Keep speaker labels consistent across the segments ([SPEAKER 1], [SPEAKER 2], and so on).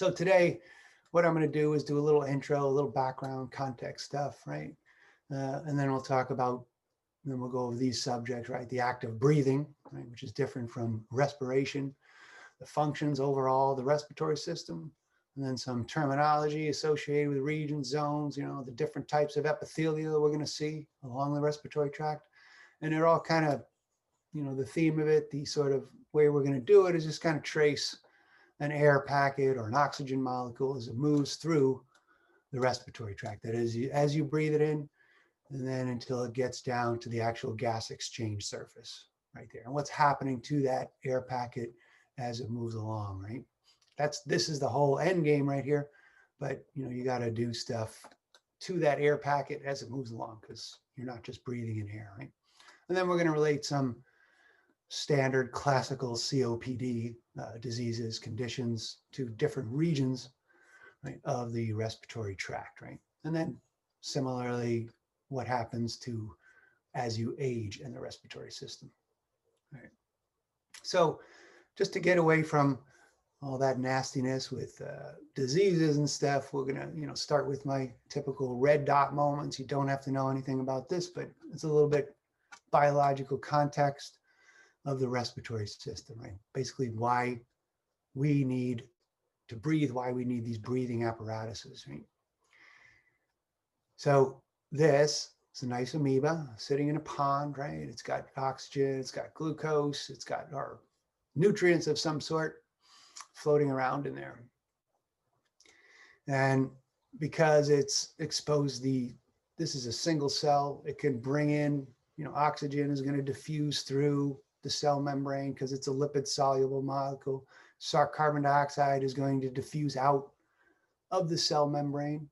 [SPEAKER 1] So today, what I'm going to do is do a little intro, a little background context stuff, right? And then we'll talk about, then we'll go over these subjects, right? The act of breathing, right, which is different from respiration, the functions overall, the respiratory system, and then some terminology associated with regions, zones, the different types of epithelia that we're going to see along the respiratory tract. And they're all kind of, the theme of it, the sort of way we're going to do it is just kind of trace an air packet or an oxygen molecule as it moves through the respiratory tract. That is, as you breathe it in, and then until it gets down to the actual gas exchange surface right there. And what's happening to that air packet as it moves along, right? This is the whole end game right here. But you got to do stuff to that air packet as it moves along, because you're not just breathing in air, right? And then we're going to relate some standard classical COPD diseases, conditions to different regions, right, of the respiratory tract, right? And then similarly, what happens to as you age in the respiratory system, right? So just to get away from all that nastiness with diseases and stuff, we're gonna start with my typical red dot moments. You don't have to know anything about this, but it's a little bit biological context of the respiratory system, right? Basically why we need to breathe, why we need these breathing apparatuses, right? So this is a nice amoeba sitting in a pond, right? It's got oxygen, it's got glucose, it's got our nutrients of some sort floating around in there. And because it's exposed, this is a single cell, it can bring in, oxygen is going to diffuse through the cell membrane because it's a lipid soluble molecule. So carbon dioxide is going to diffuse out of the cell membrane,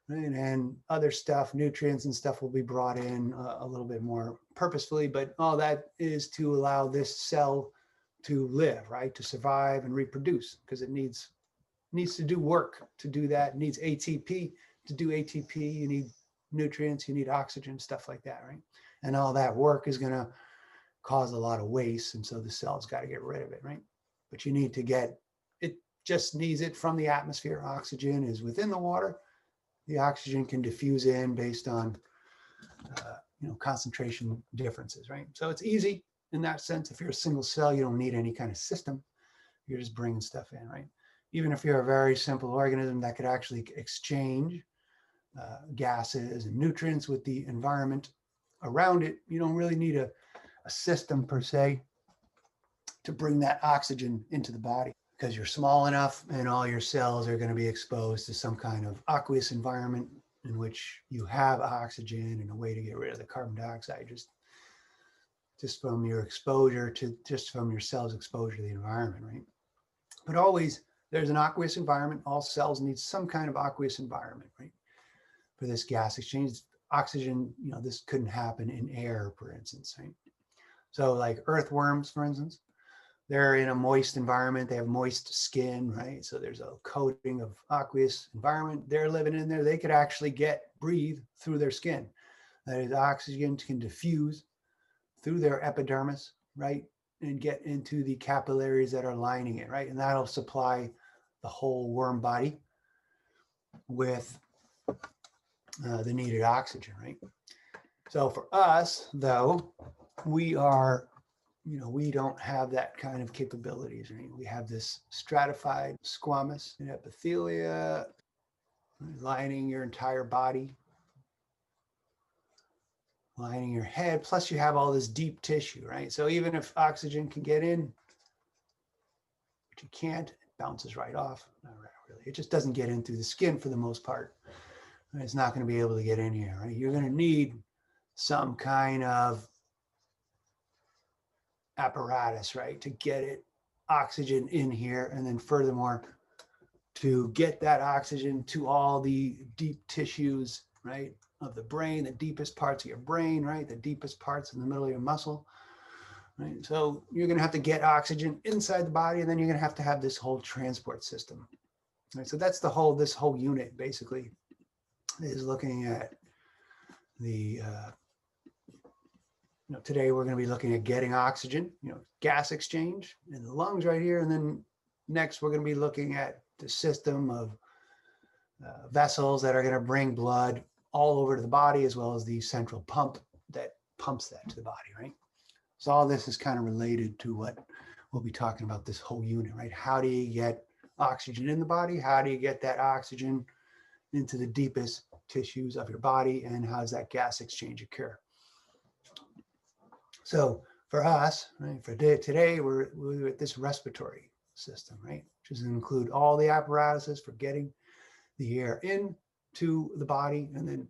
[SPEAKER 1] right? And other stuff, nutrients and stuff will be brought in a little bit more purposefully, but all that is to allow this cell to live, right? To survive and reproduce, because it needs to do work to do that. It needs ATP to do ATP. You need nutrients, you need oxygen, stuff like that, right? And all that work is going to cause a lot of waste, and so the cell's got to get rid of it, right? But you need to get it, just needs it from the atmosphere. Oxygen is within the water. The oxygen can diffuse in based on concentration differences, right? So it's easy in that sense. If you're a single cell, you don't need any kind of system. You're just bringing stuff in, right? Even if you're a very simple organism that could actually exchange gases and nutrients with the environment around it, you don't really need a system per se to bring that oxygen into the body, because you're small enough and all your cells are going to be exposed to some kind of aqueous environment in which you have oxygen and a way to get rid of the carbon dioxide just from your exposure to, just from your cells' exposure to the environment, right? But always there's an aqueous environment. All cells need some kind of aqueous environment, right? For this gas exchange. Oxygen, this couldn't happen in air, for instance, right? So like earthworms, for instance, they're in a moist environment. They have moist skin, right? So there's a coating of aqueous environment. They're living in there. They could actually breathe through their skin. That is, oxygen can diffuse through their epidermis, right? And get into the capillaries that are lining it, right? And that'll supply the whole worm body with the needed oxygen, right? So for us, though, we are, we don't have that kind of capabilities, right? We have this stratified squamous and epithelia lining your entire body, lining your head, plus you have all this deep tissue, right? So even if oxygen can get in, but you can't, it bounces right off. Not really. It just doesn't get in through the skin for the most part. It's not going to be able to get in here, right? You're going to need some kind of apparatus, right, to get oxygen in here, and then furthermore to get that oxygen to all the deep tissues, right, of the brain, the deepest parts of your brain, right, the deepest parts in the middle of your muscle, right? So you're going to have to get oxygen inside the body, and then you're going to have this whole transport system, right? So that's this whole unit basically is looking at the today we're going to be looking at getting oxygen, gas exchange in the lungs right here, and then Next, we're going to be looking at the system of vessels that are going to bring blood all over to the body, as well as the central pump that pumps that to the body, right? So all this is kind of related to what we'll be talking about this whole unit, right? How do you get oxygen in the body? How do you get that oxygen into the deepest tissues of your body? And how does that gas exchange occur? So for us, right, for today, we're at this respiratory system, right? Which is going to include all the apparatuses for getting the air into the body, and then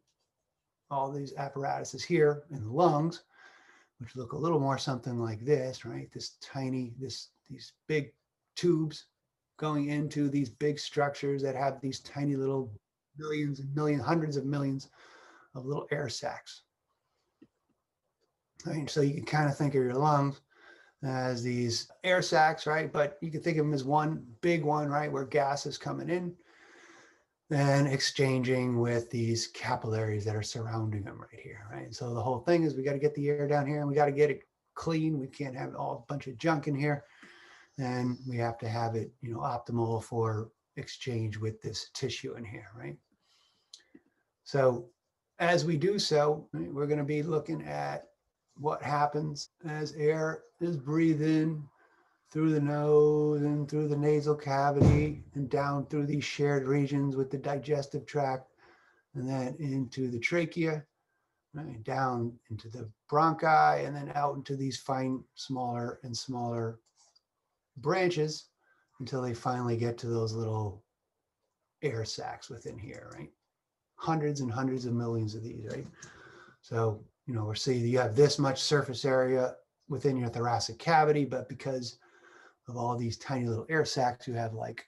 [SPEAKER 1] all these apparatuses here in the lungs, which look a little more something like this, right? This tiny, these big tubes going into these big structures that have these tiny little millions and millions, hundreds of millions of little air sacs. Right? So you can kind of think of your lungs as these air sacs, right? But you can think of them as one big one, right? Where gas is coming in and exchanging with these capillaries that are surrounding them right here, right? So the whole thing is we got to get the air down here and we got to get it clean. We can't have a bunch of junk in here, and we have to have it, optimal for exchange with this tissue in here, right? So as we do so, right, we're going to be looking at what happens as air is breathed in through the nose and through the nasal cavity and down through these shared regions with the digestive tract, and then into the trachea, right, down into the bronchi, and then out into these fine, smaller and smaller branches until they finally get to those little air sacs within here, right? Hundreds and hundreds of millions of these, right? So, we're saying you have this much surface area within your thoracic cavity, but because of all these tiny little air sacs, you have like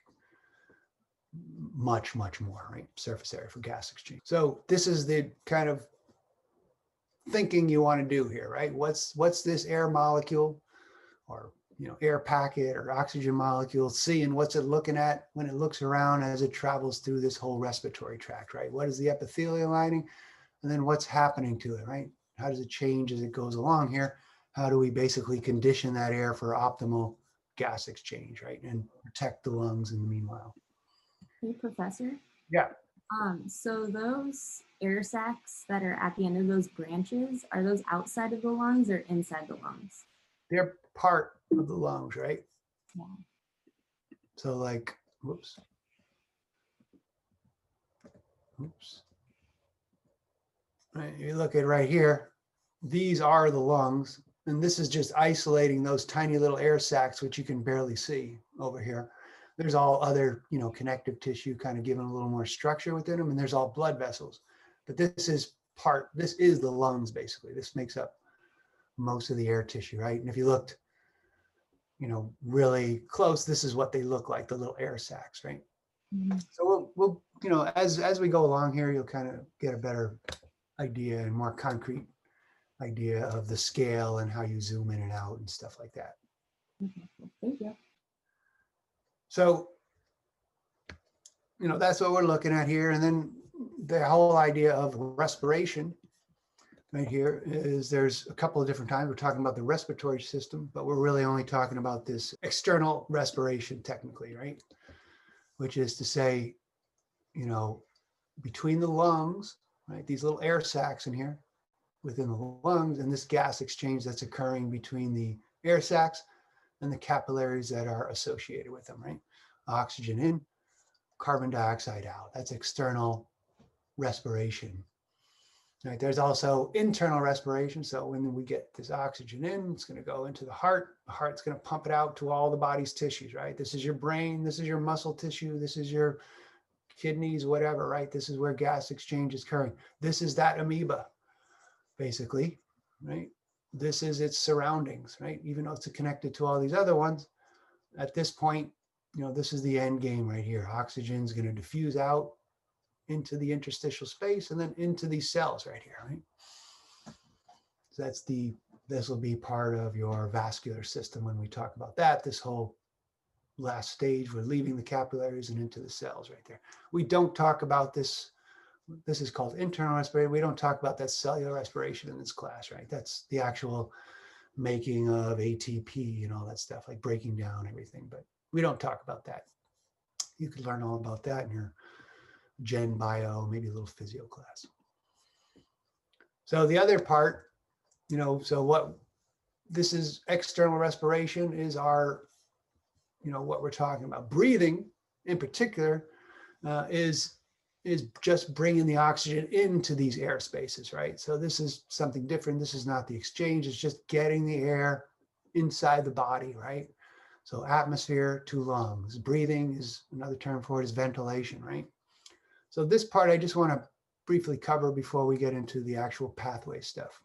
[SPEAKER 1] much, much more, right? Surface area for gas exchange. So this is the kind of thinking you want to do here, right? What's this air molecule or, air packet or oxygen molecule seeing? What's it looking at when it looks around as it travels through this whole respiratory tract, right? What is the epithelial lining? And then what's happening to it, right? How does it change as it goes along here? How do we basically condition that air for optimal gas exchange, right? And protect the lungs in the meanwhile.
[SPEAKER 2] Hey, Professor.
[SPEAKER 1] Yeah.
[SPEAKER 2] So those air sacs that are at the end of those branches, are those outside of the lungs or inside the lungs?
[SPEAKER 1] They're part of the lungs, right?
[SPEAKER 2] Yeah.
[SPEAKER 1] So like, whoops. Right, you look at right here, these are the lungs, and this is just isolating those tiny little air sacs, which you can barely see over here. There's all other, connective tissue kind of giving a little more structure within them, and there's all blood vessels. But this is the lungs, basically. This makes up most of the air tissue, right? And if you looked, really close, this is what they look like, the little air sacs, right? Mm-hmm. So we'll as we go along here, you'll kind of get a better idea and more concrete idea of the scale and how you zoom in and out and stuff like that.
[SPEAKER 2] Okay, thank you.
[SPEAKER 1] So, that's what we're looking at here. And then the whole idea of respiration right here is there's a couple of different times we're talking about the respiratory system, but we're really only talking about this external respiration technically, right? Which is to say, between the lungs, right, these little air sacs in here within the lungs, and this gas exchange that's occurring between the air sacs and the capillaries that are associated with them, right? Oxygen in, carbon dioxide out. That's external respiration. Right? There's also internal respiration. So when we get this oxygen in, it's going to go into the heart. The heart's going to pump it out to all the body's tissues, right? This is your brain. This is your muscle tissue. This is your kidneys, whatever, right? This is where gas exchange is occurring. This is that amoeba, basically, right? This is its surroundings, right? Even though it's connected to all these other ones, at this point, this is the end game right here. Oxygen is going to diffuse out into the interstitial space and then into these cells right here, right? So this will be part of your vascular system when we talk about that. This whole last stage, we're leaving the capillaries and into the cells right there. We don't talk about this. This is called internal respiration. We don't talk about that cellular respiration in this class, right? That's the actual making of ATP and all that stuff, like breaking down everything. But we don't talk about that. You could learn all about that in your gen bio, maybe a little physio class. So the other part, so what this is, external respiration is our, what we're talking about. Breathing in particular is just bringing the oxygen into these air spaces, right? So this is something different. This is not the exchange. It's just getting the air inside the body, right? So atmosphere to lungs. Breathing is another term for it, is ventilation, right? So this part I just want to briefly cover before we get into the actual pathway stuff.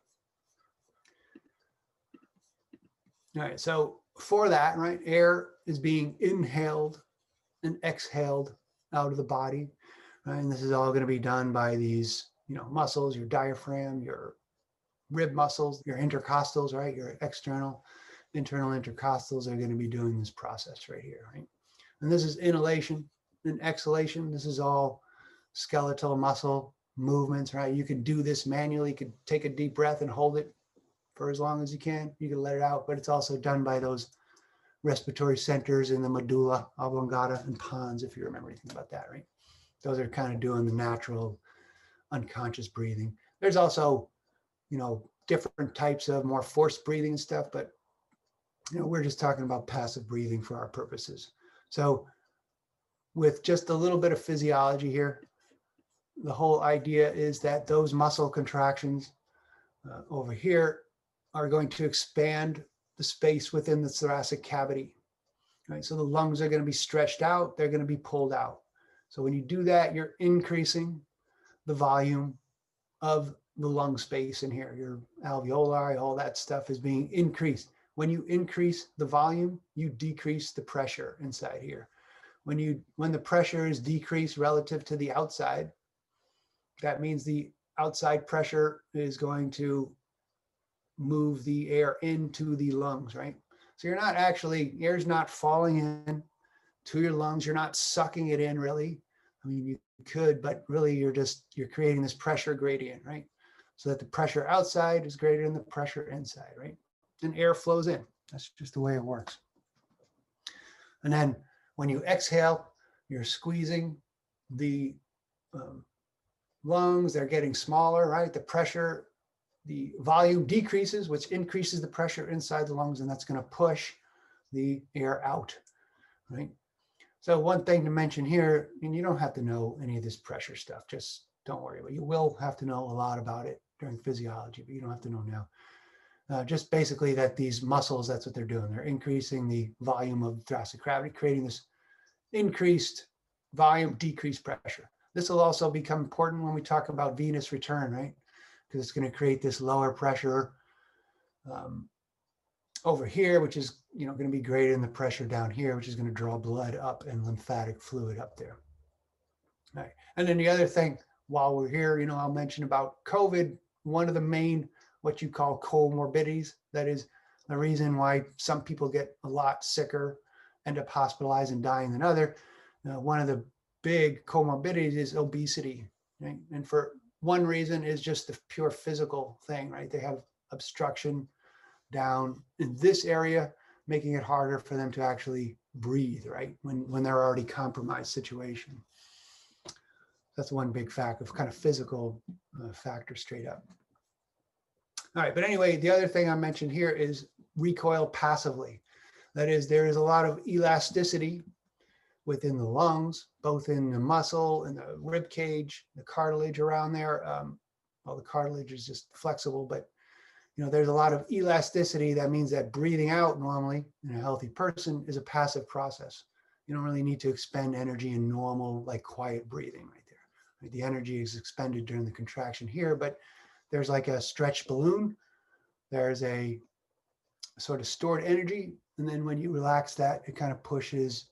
[SPEAKER 1] All right, so for that, right, air is being inhaled and exhaled out of the body, right? And this is all going to be done by these, muscles, your diaphragm, your rib muscles, your intercostals, right? Your internal intercostals are going to be doing this process right here, right? And this is inhalation and exhalation. This is all skeletal muscle movements, right? You can do this manually. You could take a deep breath and hold it for as long as you can. You can let it out, but it's also done by those respiratory centers in the medulla oblongata and pons, if you remember anything about that, right? Those are kind of doing the natural unconscious breathing. There's also, different types of more forced breathing and stuff, but we're just talking about passive breathing for our purposes. So with just a little bit of physiology here, the whole idea is that those muscle contractions over here are going to expand the space within the thoracic cavity, right? So the lungs are going to be stretched out, they're going to be pulled out. So when you do that, you're increasing the volume of the lung space in here. Your alveoli, all that stuff is being increased. When you increase the volume, you decrease the pressure inside here. When the pressure is decreased relative to the outside, that means the outside pressure is going to move the air into the lungs, right? So you're not actually, air's not falling in to your lungs. You're not sucking it in really. I mean, you could, but really you're creating this pressure gradient, right? So that the pressure outside is greater than the pressure inside, right? And air flows in. That's just the way it works. And then when you exhale, you're squeezing the lungs. They're getting smaller, right? The pressure, the volume decreases, which increases the pressure inside the lungs, and that's going to push the air out, right? So one thing to mention here, and you don't have to know any of this pressure stuff, just don't worry about it. You will have to know a lot about it during physiology, but you don't have to know now. Just basically that these muscles, that's what they're doing. They're increasing the volume of thoracic cavity, creating this increased volume, decreased pressure. This will also become important when we talk about venous return, right? Because it's going to create this lower pressure over here, which is going to be greater than the pressure down here, which is going to draw blood up and lymphatic fluid up there. All right. And then the other thing, while we're here, I'll mention about COVID, one of the main, what you call comorbidities, that is the reason why some people get a lot sicker, end up hospitalized and dying than other. One of the big comorbidities is obesity, right? And for one reason is just the pure physical thing, right? They have obstruction down in this area, making it harder for them to actually breathe, right? When they're already compromised situation. That's one big factor of kind of physical factor straight up. All right, but anyway, the other thing I mentioned here is recoil passively. That is, there is a lot of elasticity within the lungs, both in the muscle and the rib cage, the cartilage around there. Well, the cartilage is just flexible, but there's a lot of elasticity. That means that breathing out normally in a healthy person is a passive process. You don't really need to expend energy in normal, like quiet breathing right there. Right? The energy is expended during the contraction here, but there's like a stretched balloon. There's a sort of stored energy. And then when you relax that, it kind of pushes,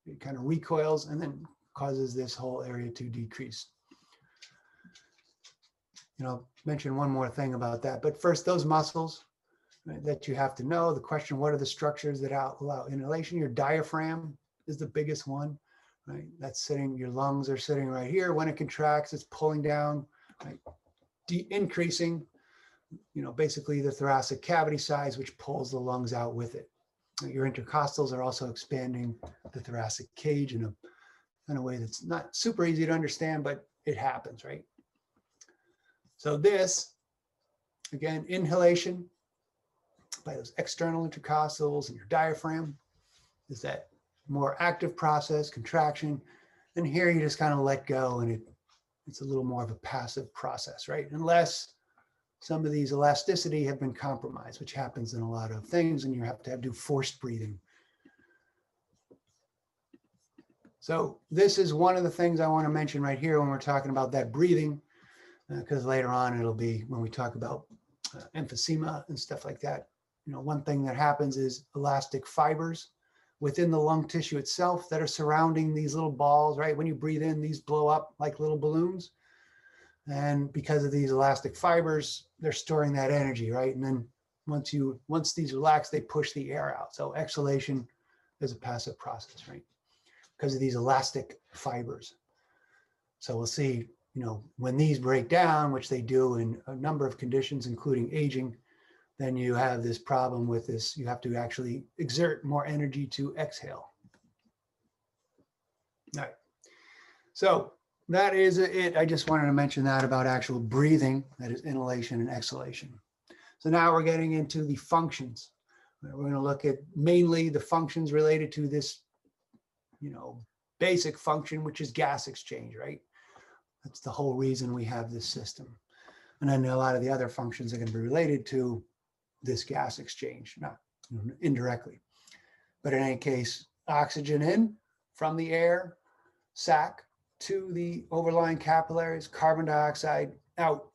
[SPEAKER 1] it kind of recoils and then causes this whole area to decrease. Mention one more thing about that. But first, those muscles, right, that you have to know, the question, what are the structures that allow inhalation? Your diaphragm is the biggest one, right? That's sitting, your lungs are sitting right here. When it contracts, it's pulling down, right? Increasing, basically the thoracic cavity size, which pulls the lungs out with it. Your intercostals are also expanding the thoracic cage in a way that's not super easy to understand, but it happens, right? So this, again, inhalation by those external intercostals and your diaphragm is that more active process, contraction. And here you just kind of let go, and it's a little more of a passive process, right? Unless some of these elasticity have been compromised, which happens in a lot of things, and you have to do forced breathing. So this is one of the things I want to mention right here when we're talking about that breathing, because later on it'll be when we talk about emphysema and stuff like that. You know, one thing that happens is elastic fibers within the lung tissue itself that are surrounding these little balls, right? When you breathe in, these blow up like little balloons. And because of these elastic fibers, they're storing that energy, right? And then once these relax, they push the air out. So exhalation is a passive process, right? Because of these elastic fibers. So we'll see, you know, when these break down, which they do in a number of conditions, including aging, then you have this problem with this. You have to actually exert more energy to exhale. All right. So that is it. I just wanted to mention that about actual breathing, that is inhalation and exhalation. So now we're getting into the functions. We're going to look at mainly the functions related to this, you know, basic function, which is gas exchange, right? That's the whole reason we have this system. And then a lot of the other functions are going to be related to this gas exchange, not indirectly. But in any case, oxygen in from the air sac to the overlying capillaries, carbon dioxide out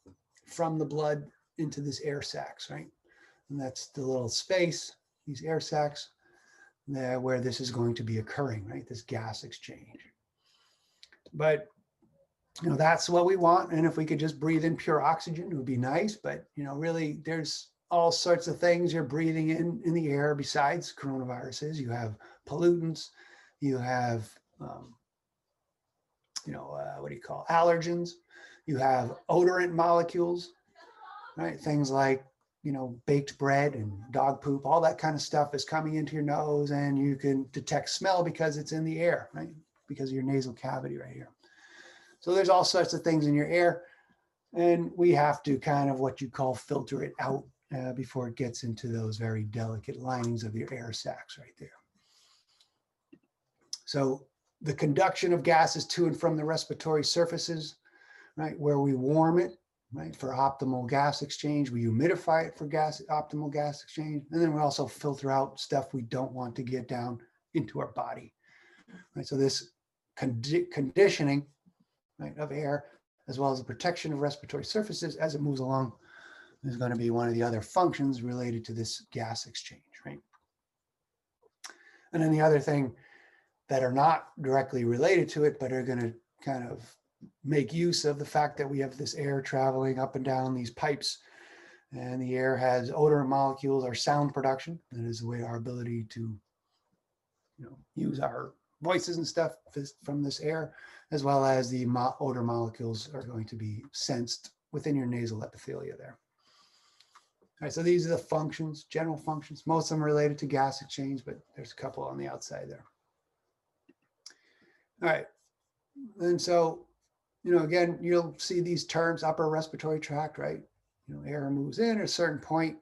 [SPEAKER 1] from the blood into this air sacs, right? And that's the little space, these air sacs, there where this is going to be occurring, right? This gas exchange. But, you know, that's what we want. And if we could just breathe in pure oxygen, it would be nice. But, you know, really, there's all sorts of things you're breathing in the air besides coronaviruses. You have pollutants, you have, what do you call allergens? You have odorant molecules, right? Things like, you know, baked bread and dog poop, all that kind of stuff is coming into your nose, and you can detect smell because it's in the air, right? Because of your nasal cavity right here. So there's all sorts of things in your air, and we have to kind of what you call filter it out before it gets into those very delicate linings of your air sacs right there. So the conduction of gases to and from the respiratory surfaces, right, where we warm it, right, for optimal gas exchange. We humidify it for optimal gas exchange. And then we also filter out stuff we don't want to get down into our body, right? So this conditioning, right, of air, as well as the protection of respiratory surfaces as it moves along, is going to be one of the other functions related to this gas exchange, right? And then the other thing that are not directly related to it, but are going to kind of make use of the fact that we have this air traveling up and down these pipes, and the air has odor molecules, our sound production. That is the way our ability to, you know, use our voices and stuff from this air, as well as the odor molecules are going to be sensed within your nasal epithelia there. All right, so these are the functions, general functions. Most of them are related to gas exchange, but there's a couple on the outside there. All right, and so, you know, again, you'll see these terms, upper respiratory tract, right? You know, air moves in at a certain point,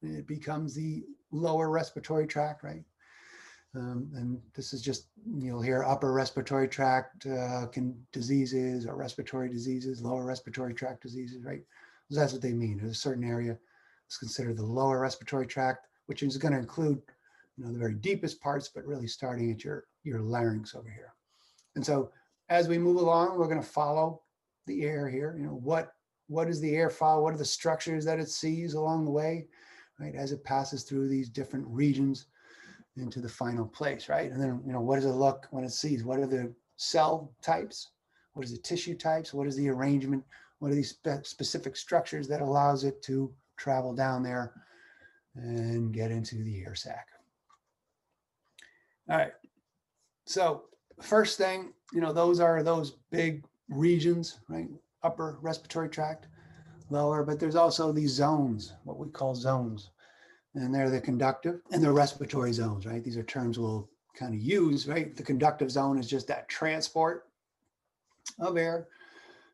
[SPEAKER 1] and it becomes the lower respiratory tract, right? And this is just, you'll hear upper respiratory tract diseases or respiratory diseases, lower respiratory tract diseases, right? So that's what they mean. There's a certain area that's considered the lower respiratory tract, which is going to include, you know, the very deepest parts, but really starting at your larynx over here. And so as we move along, we're going to follow the air here. You know, what does the air follow? What are the structures that it sees along the way, right? As it passes through these different regions into the final place, right? And then, you know, what does it look when it sees? What are the cell types? What is the tissue types? What is the arrangement? What are these specific structures that allows it to travel down there and get into the air sac? All right. So first thing, you know, those are those big regions, right? Upper respiratory tract, lower, but there's also these zones, what we call zones. and they're the conductive and the respiratory zones, right? These are terms we'll kind of use, right? The conductive zone is just that transport of air,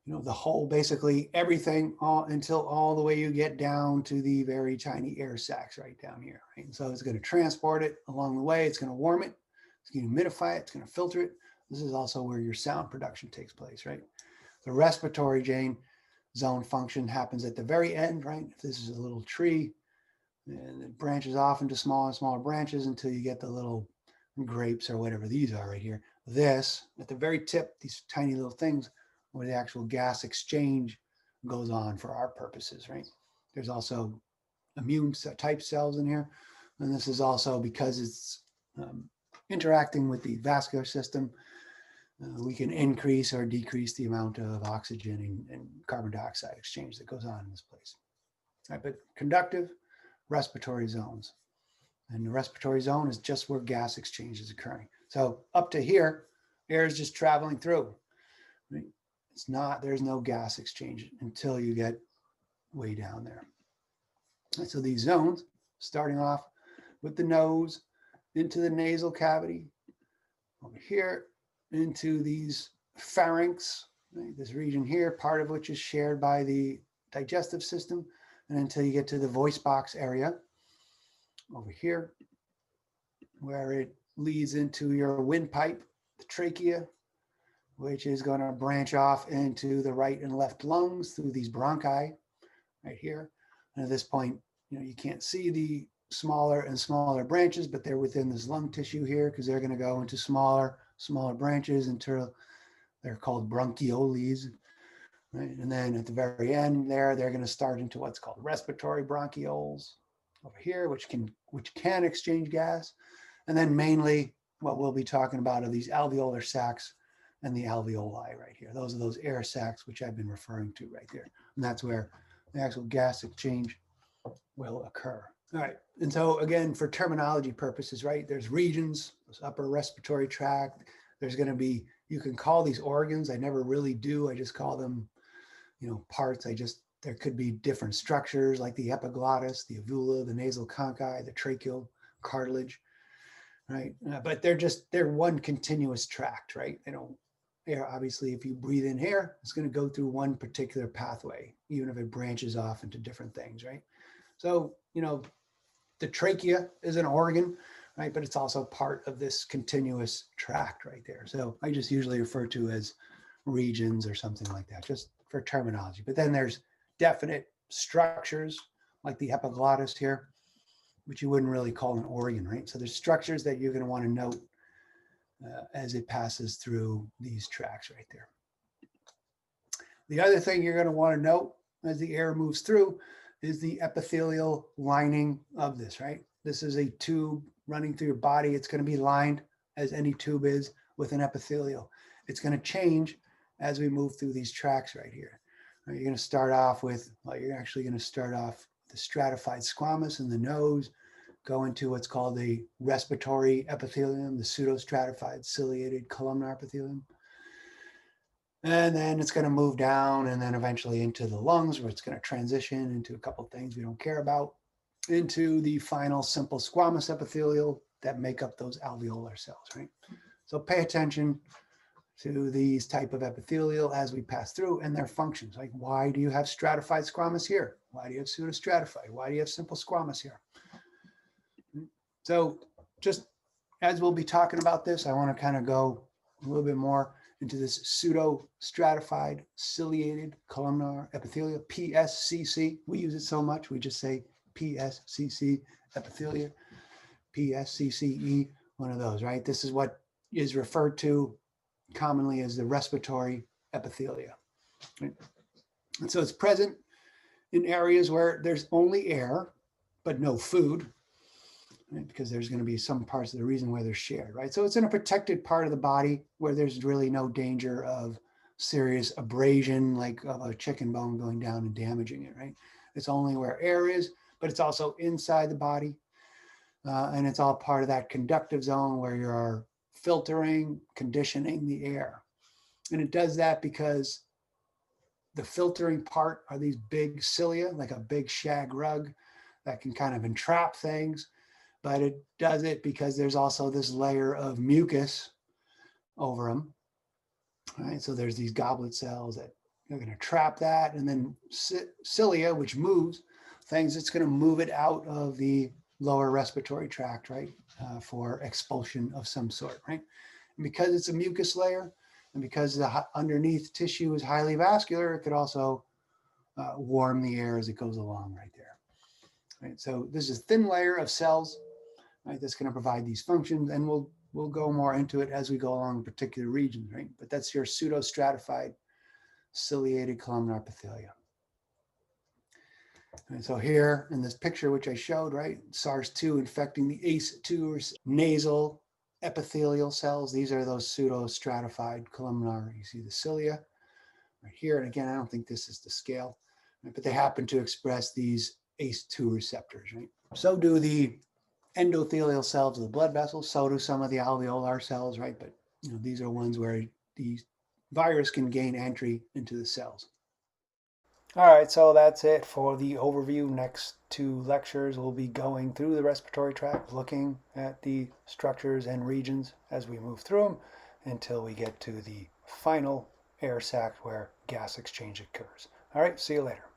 [SPEAKER 1] the whole, basically everything, until all the way you get down to the very tiny air sacs right down here, right? And so it's going to transport it along the way. It's going to warm it. It's going to humidify it. It's going to filter it. This is also where your sound production takes place, right? The respiratory zone function happens at the very end, right? If this is a little tree, and it branches off into smaller and smaller branches until you get the little grapes or whatever these are right here. This, at the very tip, these tiny little things where the actual gas exchange goes on for our purposes, right? There's also immune type cells in here. And this is also because it's interacting with the vascular system. We can increase or decrease the amount of oxygen and carbon dioxide exchange that goes on in this place. All right, but conductive respiratory zones. And the respiratory zone is just where gas exchange is occurring. So up to here, air is just traveling through. Right? There's no gas exchange until you get way down there. And so these zones, starting off with the nose into the nasal cavity, over here into these pharynx, right? This region here, part of which is shared by the digestive system, and until you get to the voice box area over here, where it leads into your windpipe, the trachea, which is going to branch off into the right and left lungs through these bronchi right here. And at this point, you can't see the smaller and smaller branches, but they're within this lung tissue here because they're going to go into smaller branches until they're called bronchioles. Right? And then at the very end there, they're going to start into what's called respiratory bronchioles over here, which can exchange gas. And then mainly what we'll be talking about are these alveolar sacs and the alveoli right here. Those are those air sacs, which I've been referring to right there. And that's where the actual gas exchange will occur. All right. And so again, for terminology purposes, right, there's regions, there's upper respiratory tract. There's going to be, you can call these organs. I never really do. I just call them, parts. There could be different structures like the epiglottis, the uvula, the nasal conchi, the tracheal cartilage, right? But they're one continuous tract, right? Obviously, if you breathe in air, it's going to go through one particular pathway, even if it branches off into different things, right? So, the trachea is an organ, right? But it's also part of this continuous tract right there. So I just usually refer to as regions or something like that, just for terminology. But then there's definite structures like the epiglottis here, which you wouldn't really call an organ, right? So there's structures that you're going to want to note as it passes through these tracts right there. The other thing you're going to want to note as the air moves through is the epithelial lining of this, right? This is a tube running through your body. It's going to be lined, as any tube is, with an epithelial. It's going to change as we move through these tracts right here. You're going to start off with, the stratified squamous in the nose, go into what's called the respiratory epithelium, the pseudostratified ciliated columnar epithelium. And then it's going to move down and then eventually into the lungs, where it's going to transition into a couple of things we don't care about, into the final simple squamous epithelial that make up those alveolar cells, right? So pay attention to these type of epithelial as we pass through and their functions. Like, why do you have stratified squamous here? Why do you have pseudostratified? Why do you have simple squamous here? So just as we'll be talking about this, I want to kind of go a little bit more into this pseudostratified ciliated columnar epithelium, PSCC. We use it so much, we just say PSCC epithelia, PSCCE, one of those, right? This is what is referred to commonly as the respiratory epithelia. Right? And so it's present in areas where there's only air, but no food, right? Because there's going to be some parts of the reason why they're shared, right? So it's in a protected part of the body where there's really no danger of serious abrasion, like of a chicken bone going down and damaging it, right? It's only where air is, but it's also inside the body. And it's all part of that conductive zone where you're filtering, conditioning the air. And it does that because the filtering part are these big cilia, like a big shag rug, that can kind of entrap things, but it does it because there's also this layer of mucus over them. Right? So there's these goblet cells that are going to trap that, and then cilia, which moves things, it's going to move it out of the lower respiratory tract, right, for expulsion of some sort, right? And because it's a mucus layer, and because the underneath tissue is highly vascular, it could also warm the air as it goes along right there. Right? So this is a thin layer of cells, right, that's going to provide these functions, and we'll go more into it as we go along particular regions, right? But that's your pseudostratified ciliated columnar epithelia. And so here in this picture, which I showed, right, SARS-2 infecting the ACE2 nasal epithelial cells. These are those pseudostratified columnar. You see the cilia right here. And again, I don't think this is the scale, right, but they happen to express these ACE2 receptors, right? So do the endothelial cells of the blood vessels. So do some of the alveolar cells, right? But these are ones where the virus can gain entry into the cells. All right, so that's it for the overview. Next two lectures, we'll be going through the respiratory tract, looking at the structures and regions as we move through them until we get to the final air sac where gas exchange occurs. All right, see you later.